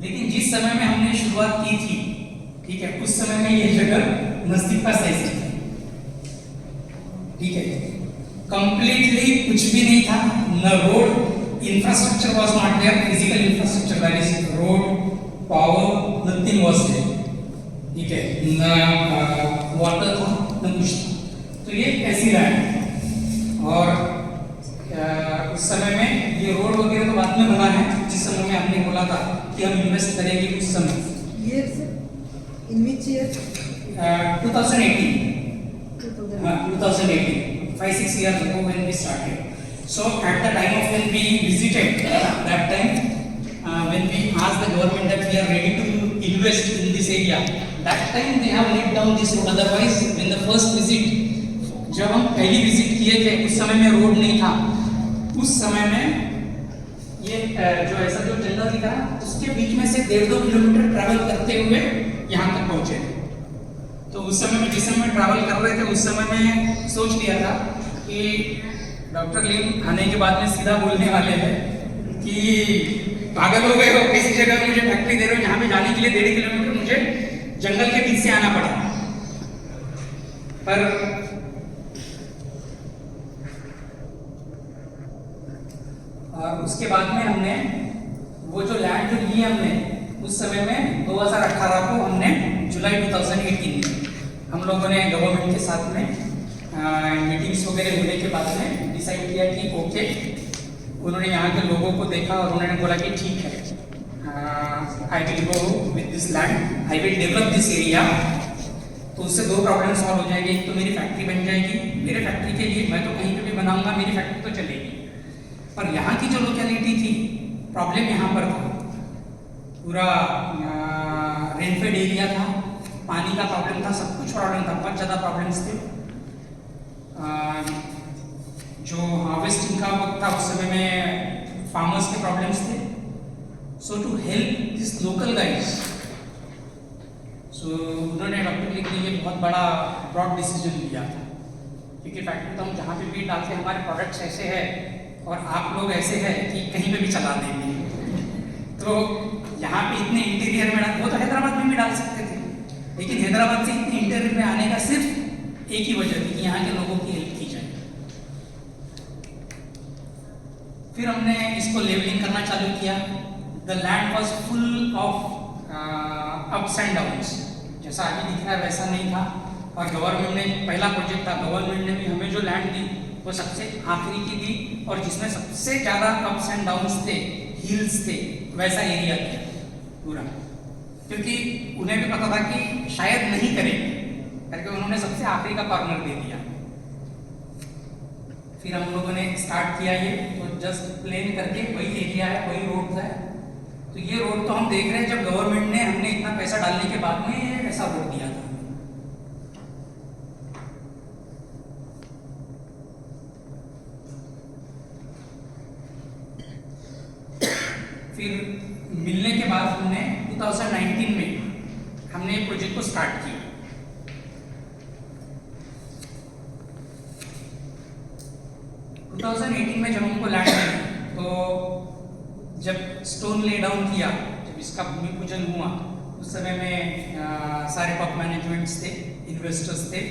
लेकिन जिस समय में हमने शुरुआत की थी, ठीक है, उस समय में ये जगह मस्जिद का साइज थी, ठीक है, कंप्लीटली कुछ भी नहीं था, न road infrastructure was not there, physical infrastructure that is road, power, nothing was there, ठीक है, न वाटर था न कुछ था। तो ये ऐसी लैंड है। और उस समय में ये रोड वगैरह तो बाद में बना है, जिस समय में हमने बोला था कि हम इन्वेस्ट करेंगे उस समय। Year, sir? In which year? 2018. 2000. 2018. 5-6 years ago when we started. So at the time of when we visited, that time when we asked the government that we are ready to invest in this area, that time they have laid down this road. Otherwise, when the first visit, जब हम पहली visit किए थे उस समय में road नहीं था। उस समय में ये जो ऐसा जो जंगल दिखा उसके बीच में से 1.5-2 किलोमीटर ट्रैवल करते हुए यहाँ तक पहुँचे थे। तो उस समय में जिस समय ट्रैवल कर रहे थे उस समय में सोच लिया था कि डॉक्टर लीम आने के बाद में सीधा बोलने वाले हैं कि पागल हो गए हो, किसी जगह मुझे फैक्ट्री दे रहे हो जहाँ पे जाने के लिए 1.5 किलोमीटर मुझे जंगल के बीच से आना पड़ा। पर और उसके बाद में हमने वो जो लैंड जो ली हमने उस समय में 2018 को हमने जुलाई 2018 में हम लोगों ने गवर्नमेंट के साथ में मीटिंग्स वगैरह होने के बाद में डिसाइड किया कि ओके, उन्होंने यहाँ के लोगों को देखा और उन्होंने बोला कि ठीक है, I will go with this land, I will develop this area. तो उससे 2 प्रॉब्लम सॉल्व हो जाएंगे। एक तो मेरी फैक्ट्री बन जाएगी, मेरे फैक्ट्री के लिए मैं तो कहीं पे भी बनाऊंगा, मेरी फैक्ट्री तो चलेगी। पर यहाँ की जो लोकेलिटी थी, प्रॉब्लम यहाँ पर था, पूरा रेनफेड एरिया था, पानी का प्रॉब्लम था, सब कुछ प्रॉब्लम था, बहुत ज़्यादा प्रॉब्लम्स थे। जो हार्वेस्टिंग का वक्त था उस समय में फार्मर्स के प्रॉब्लम्स थे। So to help this local guys, so उन्होंने डॉक्टर के लिए बहुत बड़ा ब्रॉड डिसीजन लिया था, क्योंकि फैक्ट्री तो हम जहाँ पे भी डालते हैं हमारे प्रोडक्ट्स ऐसे हैं और आप लोग ऐसे हैं कि कहीं पे भी चला देंगे। तो यहाँ पे इतने इंटीरियर में वो तो हैदराबाद में भी डाल सकते थे, लेकिन हैदराबाद से इतने इंटीरियर में आने का सिर्फ एक ही वजह थी कि यहाँ के लोगों की हेल्प की जाए। फिर हमने इसको लेवलिंग करना चालू किया। The land was full of ups and downs, जैसा अभी दिख रहा है वैसा नहीं था। और गवर्नमेंट ने पहला प्रोजेक्ट था, गवर्नमेंट ने भी हमें जो लैंड दी वो सबसे आखिरी की दी और जिसमें सबसे ज़्यादा अप्स एंड डाउन्स थे, हिल्स थे, वैसा एरिया था पूरा, क्योंकि उन्हें भी पता था कि शायद नहीं करेंगे करके उन्होंने सबसे आखिरी का कॉर्नर दे दिया। फिर हम लोगों ने स्टार्ट किया ये, तो जस्ट प्लेन करके वही एरिया है, वही रोड है। तो ये रोड तो हम देख रहे हैं जब गवर्नमेंट ने हमने इतना पैसा डालने के बाद में ऐसा रोड दिया था। फिर मिलने के बाद हमने 2019 में हमने प्रोजेक्ट को स्टार्ट किया। 2018 में जब हमको लैंड मिली, तो जब स्टोन ले डाउन किया, जब इसका भूमि पूजन हुआ, उस समय में सारे टॉप मैनेजमेंट्स थे, इन्वेस्टर्स थे,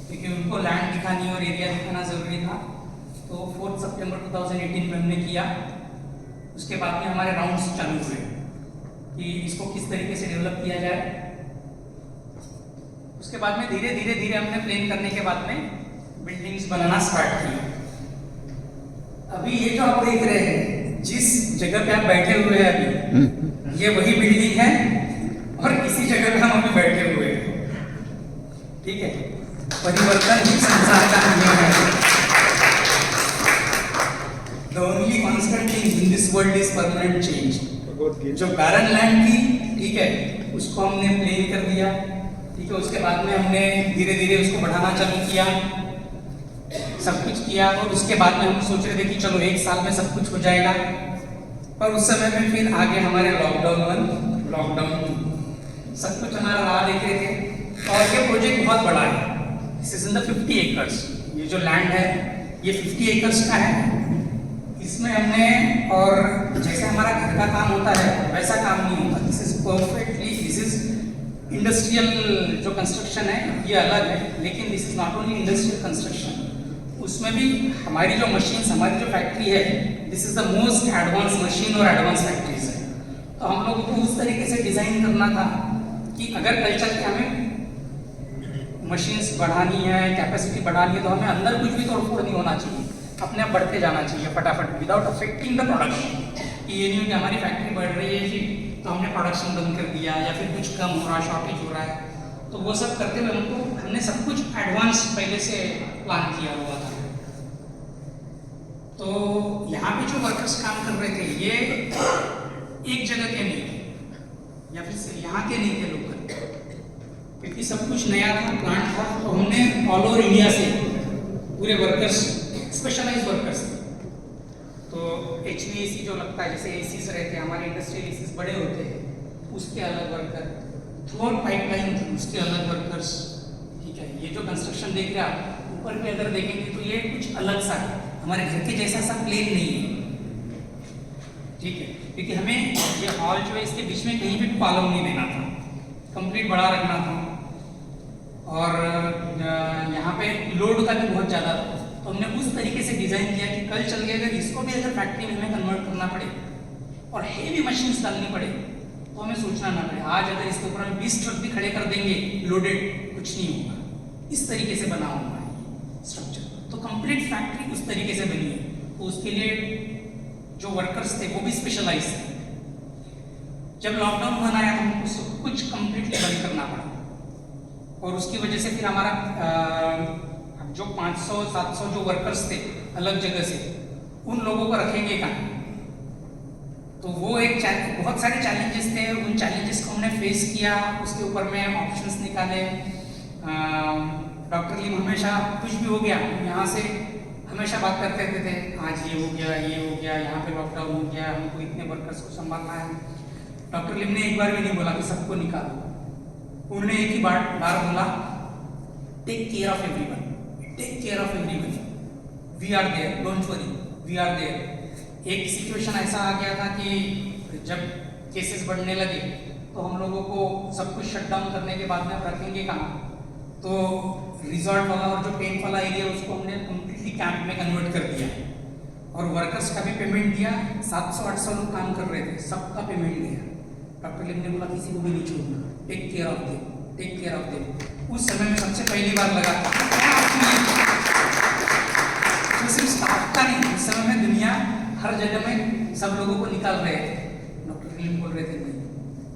क्योंकि उनको लैंड दिखानी और एरिया दिखाना ज़रूरी था। तो 4 सितंबर 2018 में हमने किया। उसके बाद में हमारे राउंड्स चालू हुए कि इसको किस तरीके से डेवलप किया जाए। उसके बाद में धीरे धीरे धीरे हमने प्लान करने के बाद में बिल्डिंग्स बनाना स्टार्ट किया। अभी ये जो आप देख रहे हैं, जिस जगह पे आप बैठे हुए हैं अभी, ये वही बिल्डिंग है और इसी जगह पे हम अभी बैठे हुए हैं। ठीक है, परिवर्तन ही संसार का नियम है। The only constant thing in this world is permanent change. जो barren land थी, ठीक है, उसको हमने प्लेन कर दिया। ठीक है, उसके बाद में हमने धीरे धीरे उसको बढ़ाना चालू किया, सब कुछ किया। और उसके बाद में हम सोच रहे थे कि चलो 1 साल में सब कुछ हो जाएगा। पर उस समय में फिर आगे हमारे लॉकडाउन सब कुछ हमारा राह देख रहे थे। और ये प्रोजेक्ट बहुत बड़ा है, this is in the 50 acres. ये जो लैंड है ये 50 एकर्स का है। इसमें हमने, और जैसे हमारा घर का काम होता है वैसा काम नहीं होता। This is perfectly, this is industrial जो कंस्ट्रक्शन है ये अलग है, लेकिन this is not only industrial construction, उसमें भी हमारी जो मशीन्स, हमारी जो फैक्ट्री है, this is the most advance machine और एडवांस फैक्ट्रीज है। तो हम लोगों को उस तरीके से डिजाइन करना था कि अगर कल चल के हमें मशीन्स बढ़ानी है, कैपेसिटी बढ़ानी है, तो हमें अंदर कुछ भी तोड़फोड़ नहीं होना चाहिए, अपने आप बढ़ते जाना चाहिए फटाफट विदाउट अफेक्टिंग द प्रोडक्शन। ये नहीं कि हमारी फैक्ट्री बढ़ रही है जी तो हमने प्रोडक्शन बंद कर दिया या फिर कुछ कम हो रहा, शॉर्टेज हो रहा है, तो वो सब करते हुए हमने सब कुछ एडवांस पहले से प्लान किया हुआ था। तो यहाँ पे जो वर्कर्स काम कर रहे थे ये एक जगह के नहीं थे या फिर सिर्फ यहाँ के नहीं थे लोकल, क्योंकि सब कुछ नया था, प्लांट था। तो हमने ऑल ओवर इंडिया से पूरे वर्कर्स, स्पेशलाइज वर्कर्स, तो HVAC जो लगता है जैसे एसीज रहते हैं हमारे इंडस्ट्रियल एसीज बड़े होते हैं, उसके अलग वर्कर, थ्रू पाइपलाइन थी उसके अलग वर्कर्स, ठीक है। ये जो कंस्ट्रक्शन देख रहे हैं आप ऊपर भी अगर देखेंगे तो ये कुछ अलग सा है, हमारे घर के जैसा सा प्लेन नहीं है, ठीक है, क्योंकि हमें ये हॉल जो है इसके बीच में कहीं भी कॉलम नहीं देना था, कंप्लीट बड़ा रखना था। और यहाँ पे लोड का भी बहुत ज़्यादा था, तो हमने उस तरीके से डिज़ाइन किया कि कल चल के अगर इसको भी अगर फैक्ट्री में हमें कन्वर्ट करना पड़े और हेवी मशीन्स डालनी पड़े तो हमें सोचना ना पड़े। आज अगर इसके ऊपर हम 20 ट्रक भी खड़े कर देंगे लोडेड, कुछ नहीं होगा, इस तरीके से बना हुआ है स्ट्रक्चर। तो कंप्लीट फैक्ट्री उस तरीके से बनी है। तो उसके लिए जो वर्कर्स थे वो भी स्पेशलाइज थे। जब लॉकडाउन बनाया तो हमको सब कुछ कंप्लीटली बंद करना पड़ा, और उसकी वजह से फिर हमारा जो 500-700 जो वर्कर्स थे अलग जगह से, उन लोगों को रखेंगे कहाँ? तो वो एक बहुत सारे चैलेंजेस थे, उन चैलेंजेस को हमने फेस किया, उसके ऊपर में ऑप्शंस निकाले। डॉक्टर लीम हमेशा कुछ भी हो गया यहाँ से हमेशा बात करते रहते थे, आज ये हो गया, ये हो गया, यहाँ पे लॉकडाउन हो गया, हमको इतने वर्कर्स को संभालना है। डॉक्टर लीम ने एक बार भी नहीं बोला कि सबको निकालो, उन्होंने एक ही बार बोला, take care of everyone, take care of everyone, we are there, don't worry, we are there. एक सिचुएशन ऐसा आ गया था कि जब केसेस बढ़ने लगे तो हम लोगों को सब कुछ शट डाउन करने के बाद में रखेंगे कहाँ, तो रिजॉर्ट वाला और जो टेंट वाला एरिया उसको हमने कम्प्लीटली कैंप में कन्वर्ट कर दिया, और वर्कर्स का भी पेमेंट दिया। 700-800 लोग काम कर रहे थे, सबका पेमेंट दिया। डॉक्टर लिम ने बोला किसी को भी नहीं छोड़ना, take care of them, take care of them. उस समय में सबसे पहली बार लगा तो सिर्फ स्टाफ का नहीं, उस समय में दुनिया हर जगह में सब लोगों को निकाल रहे थे। डॉक्टर लिम बोल रहे थे नहीं,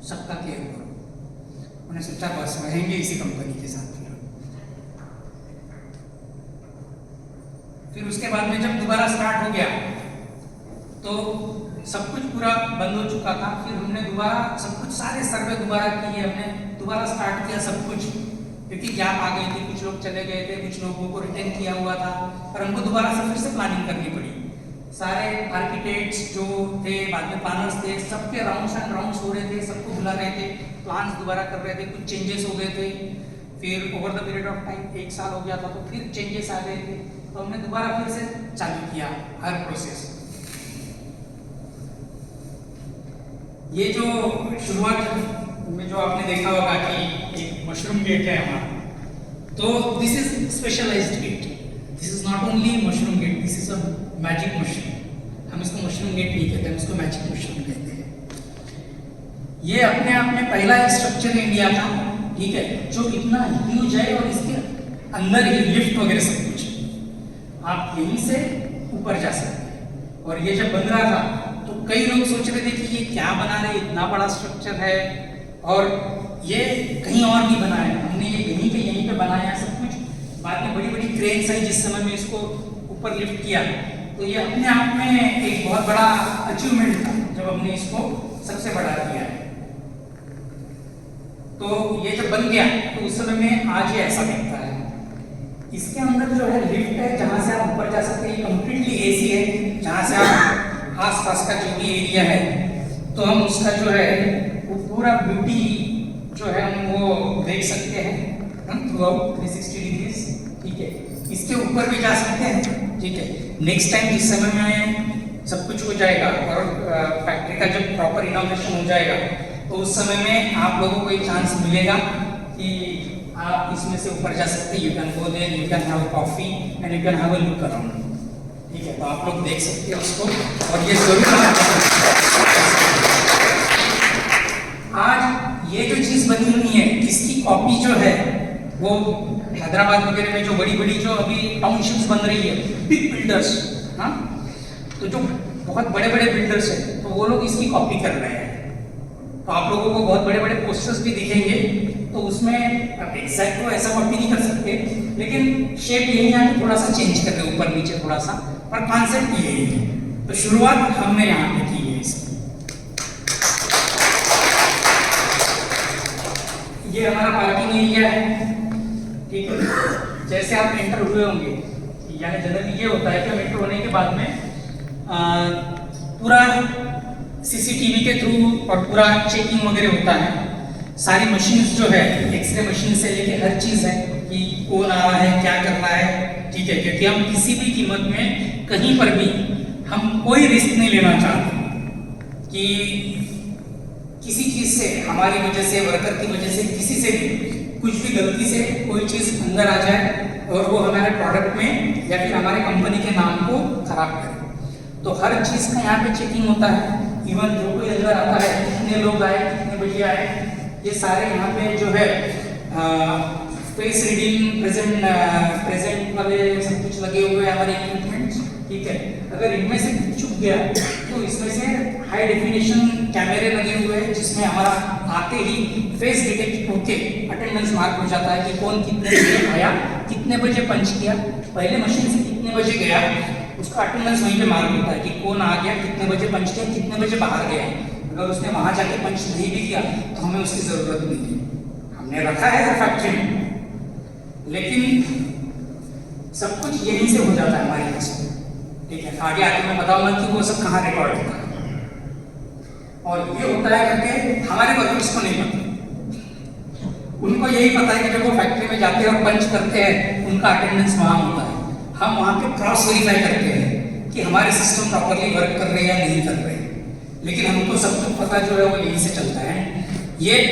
सबका केयर करो। उन्हें सोचा बस रहेंगे इसी कंपनी के साथ। फिर उसके बाद में जब दोबारा स्टार्ट हो गया तो सब कुछ पूरा बंद हो चुका था। फिर हमने दोबारा सब कुछ सारे सर्वे दोबारा किए, हमने दोबारा स्टार्ट किया सब कुछ, क्योंकि गैप आ गई थी, कुछ लोग चले गए थे, कुछ लोगों को रिटेन किया हुआ था, पर हमको दोबारा से फिर से प्लानिंग करनी पड़ी। सारे आर्किटेक्ट्स जो थे, बाद में प्लानर्स थे, सबके राउंड्स एंड राउंड्स हो रहे थे, सबको बुला रहे थे, प्लान्स दोबारा कर रहे थे, कुछ चेंजेस हो गए थे। फिर over the period of time 1 साल हो गया था तो फिर चेंजेस आ गए थे, तो हमने दोबारा फिर से चालू किया हर प्रोसेस। ये जो शुरुआत में जो आपने देखा होगा कि एक मशरूम गेट है हमारा, तो this is specialised gate, this is not only mushroom gate, this is a magic mushroom. हम इसको मशरूम गेट नहीं कहते, हम इसको मैजिक मशरूम कहते हैं। ये अपने आप में पहला स्ट्रक्चर इंडिया का, ठीक है, जो इतना ह्यूज है और इसके अंदर ही लिफ्ट वगैरह सब कुछ, आप यहीं से ऊपर जा सकते हैं। और ये जब बन रहा था तो कई लोग सोच रहे थे कि ये क्या बना रहे, इतना बड़ा स्ट्रक्चर है और ये कहीं और नहीं बना है, हमने ये यहीं पे बनाया सब कुछ। बाद में बड़ी बड़ी क्रेन्स आई जिस समय में इसको ऊपर लिफ्ट किया, तो ये अपने आप में एक बहुत बड़ा अचीवमेंट था जब हमने इसको सबसे बड़ा किया है। तो ये जब बन गया तो उस समय में आज ये ऐसा दिखता है। इसके अंदर जो है लिफ्ट है जहाँ से आप ऊपर जा सकते हैं, कंप्लीटली एसी है, जहाँ से आप आस-पास का जो भी एरिया है तो हम उसका जो है वो पूरा ब्यूटी जो है हम वो देख सकते हैं थ्रू आउट 360 डिग्रीज, ठीक है। इसके ऊपर भी जा सकते हैं, ठीक है। नेक्स्ट टाइम जिस समय में सब कुछ हो जाएगा और फैक्ट्री फैक्ट्री का जब प्रॉपर इनॉग्रेशन हो जाएगा तो उस समय में आप लोगों को एक चांस मिलेगा कि आप इसमें से ऊपर जा सकते हैं। You can go there, you can have coffee and you can have a look around. ठीक है, तो आप लोग देख सकते हैं उसको, और ये जरूर आज ये जो चीज बनी हुई है इसकी कॉपी जो है वो हैदराबाद वगैरह में जो बड़ी बड़ी जो अभी टाउनशिप्स बन रही है, बिग बिल्डर्स, हाँ, तो जो बहुत बड़े बड़े बिल्डर्स हैं तो वो लोग इसकी कॉपी कर रहे हैं। तो आप लोगों को बहुत बड़े बड़े पोस्टर्स भी दिखेंगे, तो उसमें आप एग्जैक्ट तो ऐसा कॉपी नहीं कर सकते, लेकिन शेप यही है कि थोड़ा सा चेंज कर रहे ऊपर नीचे थोड़ा सा, पर कॉन्सेप्ट यही है। तो शुरुआत हमने यहाँ पे की है इसकी। ये हमारा पार्किंग एरिया है, ठीक है। जैसे आप एंटर हुए होंगे, यानी जनरली ये होता है कि हम एंटर होने के बाद में पूरा सीसीटीवी के थ्रू और पूरा चेकिंग वगैरह होता है। सारी मशीन्स जो है, एक्सरे मशीन से लेके हर चीज़ है कि कौन आ रहा है, क्या कर रहा है, ठीक है। क्योंकि हम किसी भी कीमत में कहीं पर भी हम कोई रिस्क नहीं लेना चाहते कि किसी चीज़ से, हमारी वजह से, वर्कर की वजह से, किसी से भी कुछ भी गलती से कोई चीज़ अंदर आ जाए और वो हमारे प्रोडक्ट में या फिर हमारे कंपनी के नाम को खराब करे। तो हर चीज़ का यहाँ पे चेकिंग होता है। इवन जो कोई अंदर आता है, कितने लोग आए, कितने बजे आए, ये सारे यहाँ पे जो है फेस रीडिंग, प्रेजेंट वाले सब कुछ लगे हुए हैं हमारे इक्विपमेंट्स, ठीक है। अगर इनमें से कुछ चुक गया तो इसमें से हाई डेफिनेशन कैमरे लगे हुए हैं, जिसमें हमारा आते ही फेस डिटेक्ट होके अटेंडेंस मार्क हो जाता है कि कौन कितने बजे आया, कितने बजे पंच किया, पहले मशीन से कितने बजे गया, उसका अटेंडेंस वहीं पे मार्क होता है कि कौन आ गया, कितने बजे पंच किया, कितने बजे बाहर गया। अगर उसने वहां जाके पंच नहीं भी किया तो हमें उसकी जरूरत नहीं है, हमने रखा है हर फैक्ट्री में, लेकिन सब कुछ यहीं से हो जाता है हमारे पास, ठीक है। आगे आके मैं बताऊंगा कि वो सब कहाँ रिकॉर्ड होता है और ये होता है करके हमारे वर्कर्स को नहीं पता। उनको यही पता है कि जब वो फैक्ट्री में जाते हैं और पंच करते हैं उनका अटेंडेंस वहाँ होता है। हम वहाँ पे क्रॉस वेरीफाई करते हैं कि हमारे सिस्टम प्रॉपरली वर्क कर रहे हैं या नहीं कर रहे हैं, लेकिन हमको सब कुछ पता जो है वो यहीं से चलता है। ये